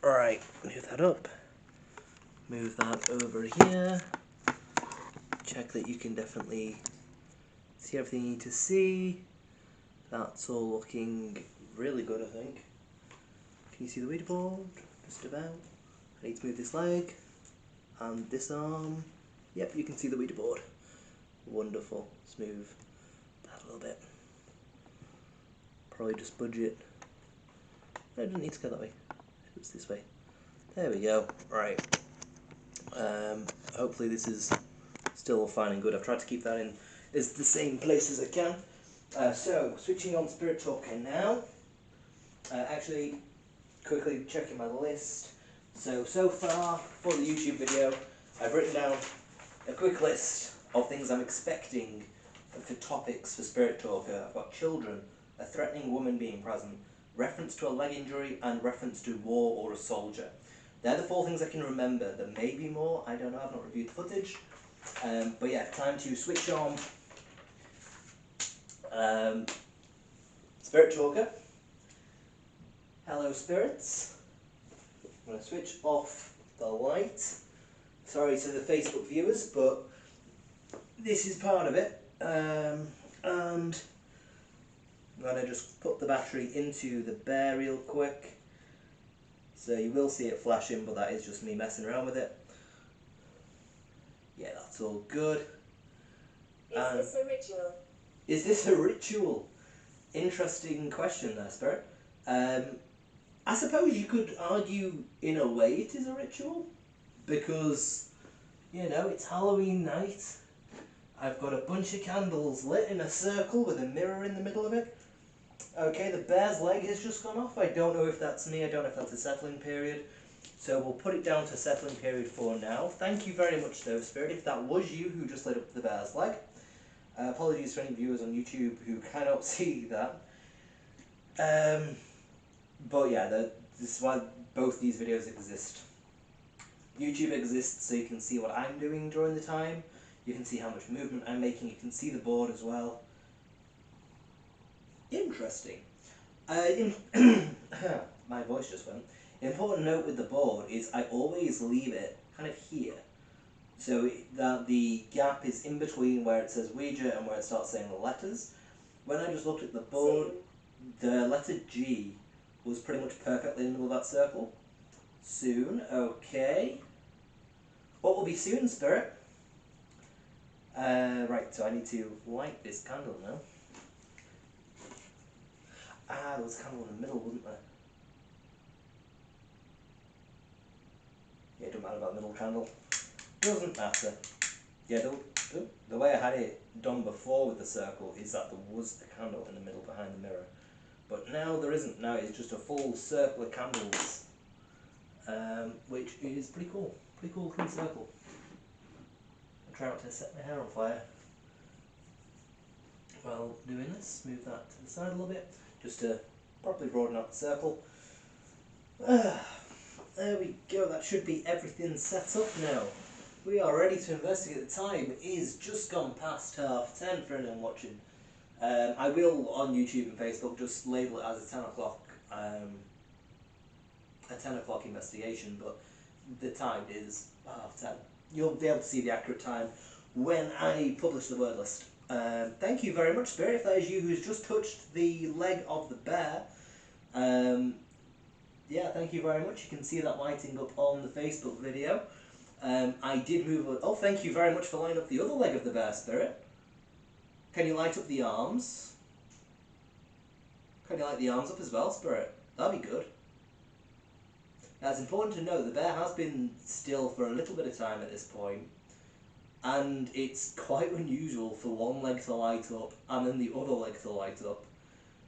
Alright, move that up. Move that over here. Check that you can definitely see everything you need to see. That's all looking really good, I think. Can you see the Ouija board? Just about. I need to move this leg and this arm. Yep, you can see the Ouija board. Wonderful. Let's move that a little bit. Probably just budge it. No, it doesn't need to go that way. It's this way. There we go. Right. Hopefully this is still fine and good. I've tried to keep that in the same place as I can. So, switching on Spirit Talker now. Actually, quickly checking my list. So far, for the YouTube video, I've written down a quick list of things I'm expecting for topics for Spirit Talker. I've got children, a threatening woman being present, reference to a leg injury, and reference to war or a soldier. They're the 4 things I can remember. There may be more, I don't know, I've not reviewed the footage. But yeah, time to switch on Spirit Talker. Hello spirits. I'm going to switch off the light. Sorry to the Facebook viewers, but this is part of it. And I'm going to just put the battery into the bear real quick. So you will see it flashing, but that is just me messing around with it. Yeah, that's all good. Is this a ritual? Is this a ritual? Interesting question there, Spirit. I suppose you could argue in a way it is a ritual, because, you know, it's Halloween night. I've got a bunch of candles lit in a circle with a mirror in the middle of it. Okay, the bear's leg has just gone off. I don't know if that's me, I don't know if that's a settling period. So we'll put it down to settling period for now. Thank you very much though, Spirit, if that was you who just lit up the bear's leg. Apologies for any viewers on YouTube who cannot see that. But yeah, this is why both these videos exist. YouTube exists so you can see what I'm doing during the time. You can see how much movement I'm making. You can see the board as well. Interesting. My voice just went. Important note with the board is I always leave it kind of here. So that the gap is in between where it says Ouija and where it starts saying the letters. When I just looked at the board, the letter G was pretty much perfectly in the middle of that circle. Soon, okay. What will be soon, Spirit? Right, so I need to light this candle now. Ah, there was a candle in the middle, wasn't there? Yeah, it doesn't matter about the middle candle. Doesn't matter. Yeah, the way I had it done before with the circle is that there was a candle in the middle behind the mirror. But now there isn't. Now it's just a full circle of candles. Which is pretty cool. Pretty cool clean circle. I'm trying not to set my hair on fire. While doing this, move that to the side a little bit, just to properly broaden out the circle. There we go, that should be everything set up now. We are ready to investigate. The time is just gone past 10:30 for anyone watching. I will, on YouTube and Facebook, just label it as a 10 o'clock investigation, but the time is 10. You'll be able to see the accurate time when I publish the word list. Thank you very much, Spirit, if that is you who's just touched the leg of the bear. Yeah, thank you very much. You can see that lighting up on the Facebook video. I did move... Oh, thank you very much for lighting up the other leg of the bear, Spirit. Can you light up the arms? Can you light the arms up as well, Spirit? That'd be good. Now, it's important to note the bear has been still for a little bit of time at this point, and it's quite unusual for one leg to light up and then the other leg to light up.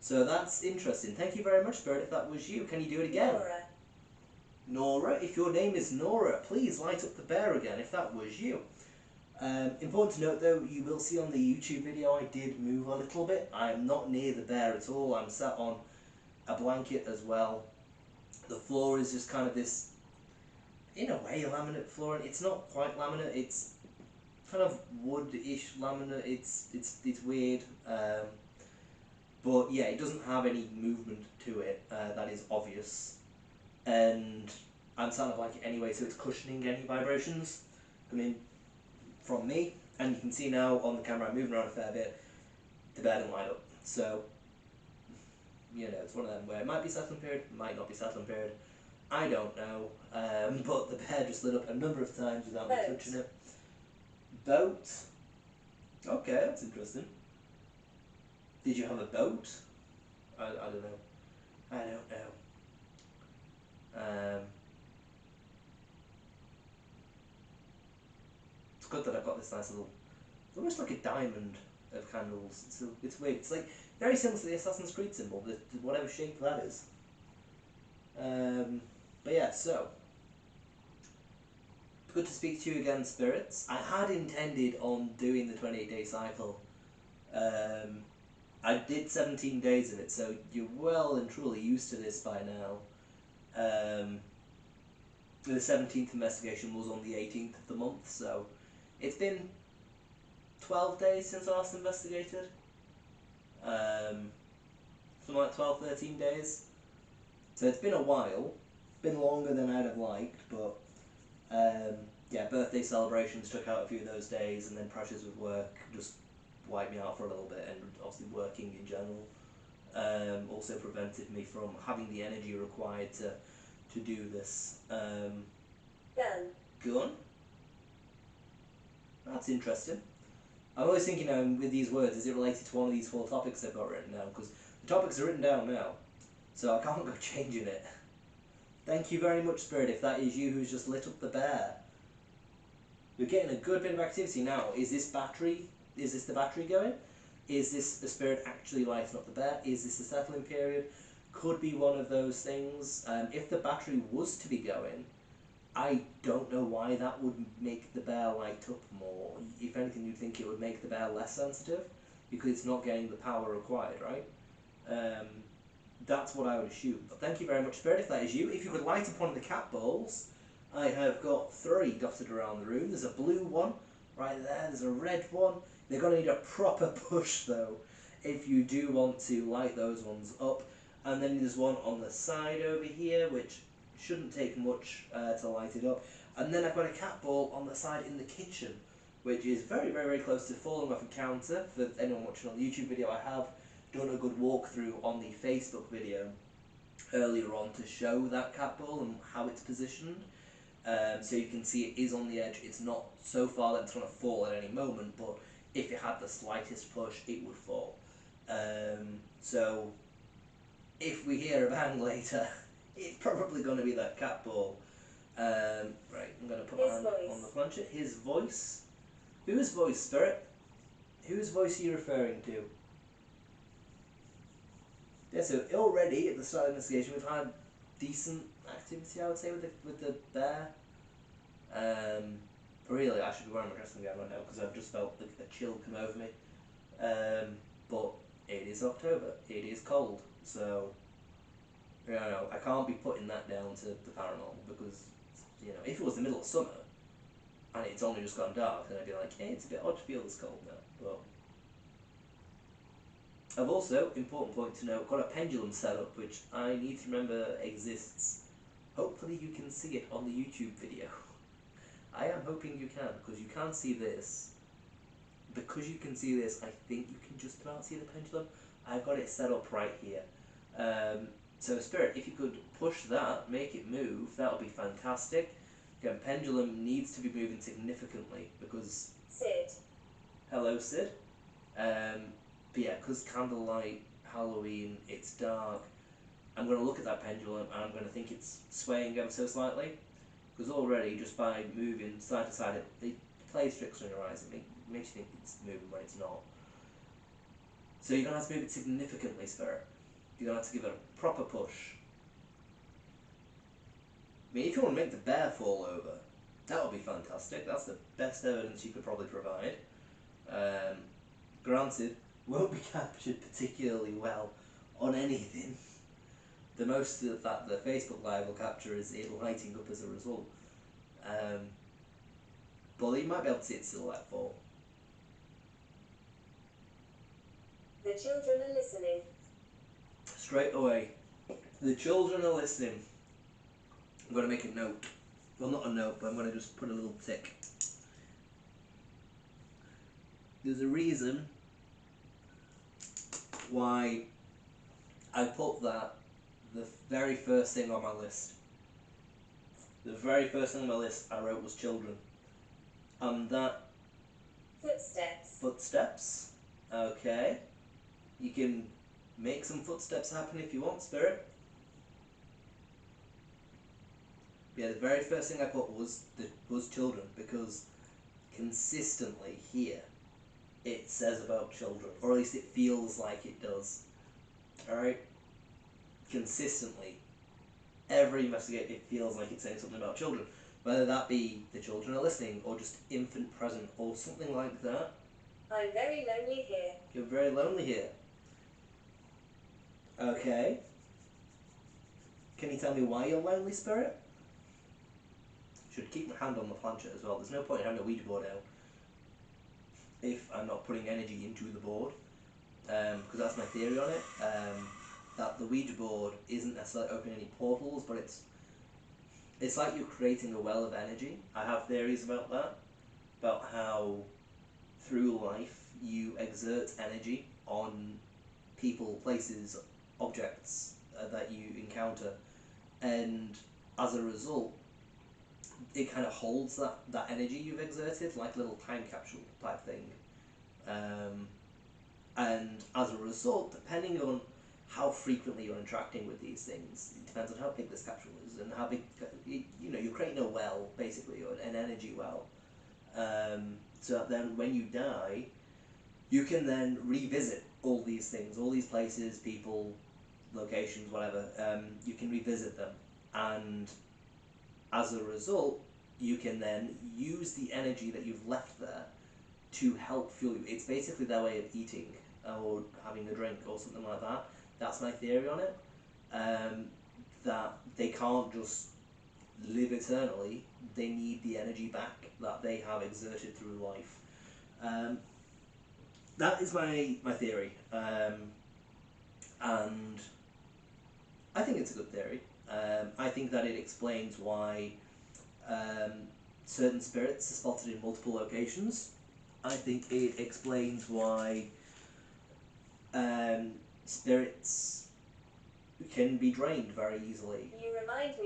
So that's interesting. Thank you very much, Spirit, if that was you. Can you do it again? Nora. Nora, if your name is Nora, please light up the bear again if that was you. Important to note though, you will see on the YouTube video I did move a little bit. I'm not near the bear at all. I'm sat on a blanket as well. The floor is just kind of this, in a way, laminate flooring. It's not quite laminate. It's kind of wood-ish laminate. It's weird. But yeah, it doesn't have any movement to it that is obvious. And I'm sound of like it anyway, so it's cushioning any vibrations coming from me. And you can see now on the camera I'm moving around a fair bit, the bear didn't light up. So, you know, it's one of them where it might be settling period, might not be settling period. I don't know, but the bear just lit up a number of times without me touching it. Boat? Okay, that's interesting. Did you have a boat? I don't know. I don't know. It's good that I've got this nice little, it's almost like a diamond of candles. It's weird. It's like very similar to the Assassin's Creed symbol, whatever shape that is. But yeah, so good to speak to you again, spirits. I had intended on doing the 28-day cycle. I did 17 days of it, so you're well and truly used to this by now. The 17th investigation was on the 18th of the month, so it's been 12 days since I last investigated. Something like 12, 13 days. So it's been a while. Been longer than I'd have liked, but yeah, birthday celebrations took out a few of those days, and then pressures with work just wiped me out for a little bit, and obviously working in general also prevented me from having the energy required to do this. Gun? That's interesting. I'm always thinking with these words, is it related to one of these 4 topics I've got written down? Because the topics are written down now, so I can't go changing it. Thank you very much, Spirit, if that is you who's just lit up the bear. We're getting a good bit of activity now. Is this the battery going? Is this the Spirit actually lighting up the bear? Is this a settling period? Could be one of those things. If the battery was to be going, I don't know why that would make the bear light up more. If anything, you'd think it would make the bear less sensitive, because it's not getting the power required, right? That's what I would assume. But thank you very much, Spirit, if that is you. If you could light up one of the cat balls, I have got 3 dotted around the room. There's a blue one right there, there's a red one. They're going to need a proper push, though, if you do want to light those ones up. And then there's one on the side over here, which shouldn't take much to light it up. And then I've got a cat ball on the side in the kitchen, which is very, very, very close to falling off a counter. For anyone watching on the YouTube video, I have done a good walkthrough on the Facebook video earlier on to show that cat ball and how it's positioned. So you can see it is on the edge. It's not so far that it's going to fall at any moment, but if it had the slightest push, it would fall. So if we hear a bang later, it's probably going to be that cat ball. Right, I'm going to put my hand on the planchette. His voice? Whose voice, Spirit? Whose voice are you referring to? Yeah, so already at the start of the investigation we've had decent activity, I would say, with the bear. Really, I should be wearing my dressing gown right now because I've just felt a chill come over me. But it is October. It is cold, so you know I can't be putting that down to the paranormal, because you know if it was the middle of summer and it's only just gone dark, then I'd be like, hey, it's a bit odd to feel this cold now. But I've also, important point to note, got a pendulum set up which I need to remember exists. Hopefully you can see it on the YouTube video. I am hoping you can, because you can't see this. Because you can see this, I think you can just about see the pendulum. I've got it set up right here. So Spirit, if you could push that, make it move, that would be fantastic. Again, pendulum needs to be moving significantly, because... Sid. Hello, Sid. But yeah, because candlelight, Halloween, it's dark, I'm going to look at that pendulum and I'm going to think it's swaying ever so slightly. Because already, just by moving side to side, it plays tricks on your eyes. It makes you think it's moving when it's not. So you're going to have to move it significantly, Spirit. You're going to have to give it a proper push. I mean, if you want to make the bear fall over, that would be fantastic. That's the best evidence you could probably provide. Granted, won't be captured particularly well on anything. The most that the Facebook Live will capture is it lighting up as a result. But you might be able to see its silhouette fall. The children are listening. Straight away. The children are listening. I'm going to make a note. Well, not a note, but I'm going to just put a little tick. There's a reason why I put that the very first thing on my list. The very first thing on my list I wrote was children. And that... Footsteps. Footsteps. Okay. You can make some footsteps happen if you want, Spirit. Yeah, the very first thing I put was children, because consistently here it says about children, or at least it feels like it does. Alright? Consistently. Every investigate, it feels like it's saying something about children. Whether that be the children are listening, or just infant present, or something like that. I'm very lonely here. You're very lonely here. Okay. Can you tell me why you're lonely, Spirit? Should keep my hand on the planchette as well. There's no point in having a Ouija board out if I'm not putting energy into the board. Because that's my theory on it. That the Ouija board isn't necessarily opening any portals, but it's like you're creating a well of energy. I have theories about that. About how through life you exert energy on people, places, objects that you encounter, and as a result it kind of holds that energy you've exerted, like a little time capsule type thing. And as a result, depending on how frequently you're interacting with these things, it depends on how big this capsule is and how big, you're creating a well, basically, or an energy well. So that then when you die, you can then revisit all these things, all these places, people, locations, whatever. You can revisit them, and as a result, you can then use the energy that you've left there to help fuel you. It's basically their way of eating or having a drink or something like that. That's my theory on it. That they can't just live eternally. They need the energy back that they have exerted through life. That is my theory. And I think it's a good theory. I think that it explains why certain spirits are spotted in multiple locations. I think it explains why spirits can be drained very easily. You remind me